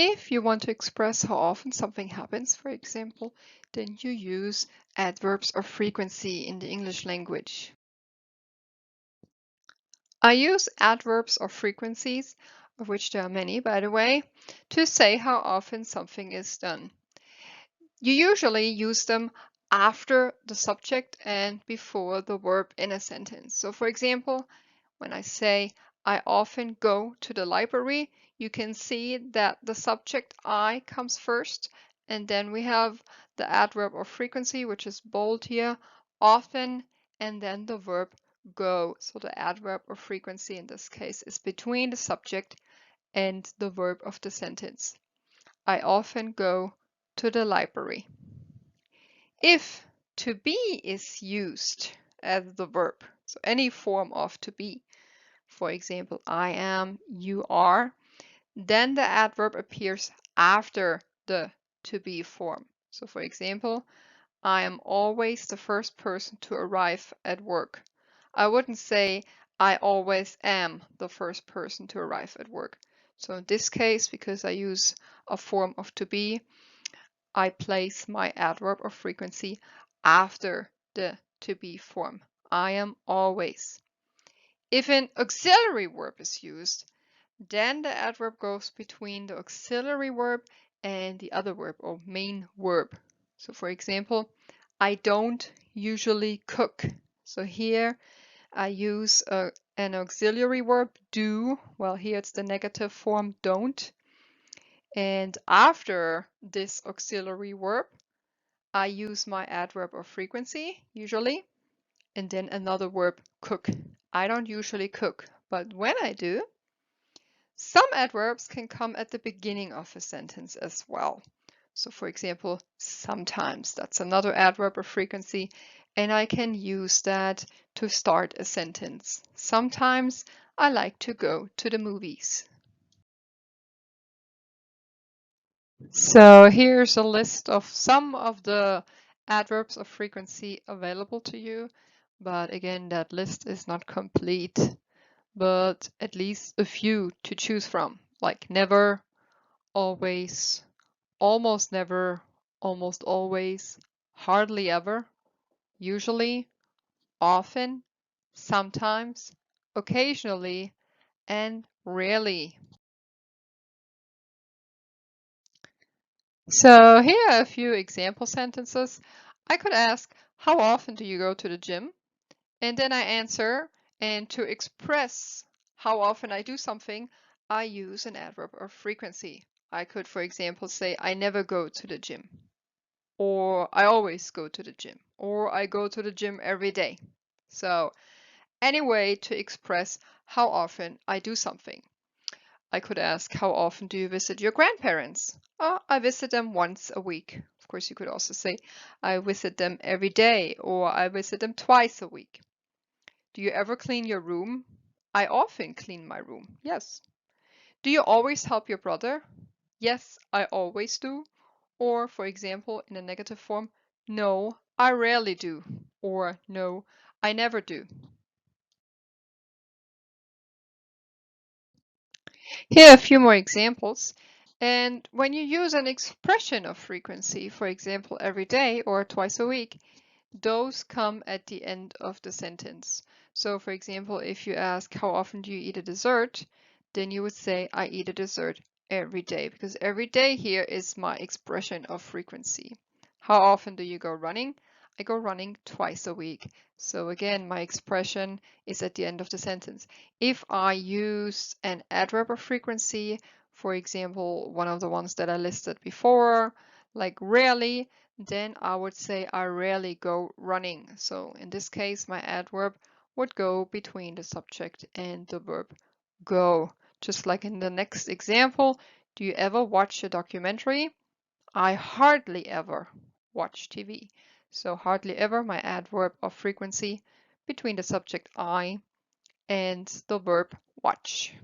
If you want to express how often something happens, for example, then you use adverbs of frequency in the English language. I use adverbs of frequencies, of which there are many, by the way, to say how often something is done. You usually use them after the subject and before the verb in a sentence. So for example, when I say, I often go to the library, you can see that the subject I comes first, and then we have the adverb of frequency, which is bold here, often, and then the verb go. So the adverb of frequency in this case is between the subject and the verb of the sentence. I often go to the library. If to be is used as the verb, so any form of to be, for example, I am, you are, then the adverb appears after the to be form. So for example, I am always the first person to arrive at work. I wouldn't say I always am the first person to arrive at work. So in this case, because I use a form of to be, I place my adverb of frequency after the to be form. I am always. If an auxiliary verb is used, then the adverb goes between the auxiliary verb and the other verb or main verb. So for example, I don't usually cook. So here I use an auxiliary verb, do. Well, here it's the negative form, don't. And after this auxiliary verb, I use my adverb of frequency, usually, and then another verb, cook. I don't usually cook, but when I do, some adverbs can come at the beginning of a sentence as well. So for example, sometimes, that's another adverb of frequency, and I can use that to start a sentence. Sometimes I like to go to the movies. So here's a list of some of the adverbs of frequency available to you. But again, that list is not complete, but at least a few to choose from, like never, always, almost never, almost always, hardly ever, usually, often, sometimes, occasionally, and rarely. So here are a few example sentences. I could ask, how often do you go to the gym? And then I answer, and to express how often I do something, I use an adverb of frequency. I could, for example, say, I never go to the gym, or I always go to the gym, or I go to the gym every day. So any way to express how often I do something. I could ask, how often do you visit your grandparents? Oh, I visit them once a week. Of course, you could also say, I visit them every day, or I visit them twice a week. Do you ever clean your room? I often clean my room. Yes. Do you always help your brother? Yes, I always do. Or, for example, in a negative form, no, I rarely do. Or, no, I never do. Here are a few more examples. And when you use an expression of frequency, for example, every day or twice a week, those come at the end of the sentence. So for example, if you ask, how often do you eat a dessert? Then you would say, I eat a dessert every day, because every day here is my expression of frequency. How often do you go running? I go running twice a week. So again, my expression is at the end of the sentence. If I use an adverb of frequency, for example, one of the ones that I listed before, like rarely, then I would say I rarely go running. So in this case, my adverb would go between the subject and the verb go. Just like in the next example, do you ever watch a documentary? I hardly ever watch TV. So hardly ever, my adverb of frequency between the subject I and the verb watch.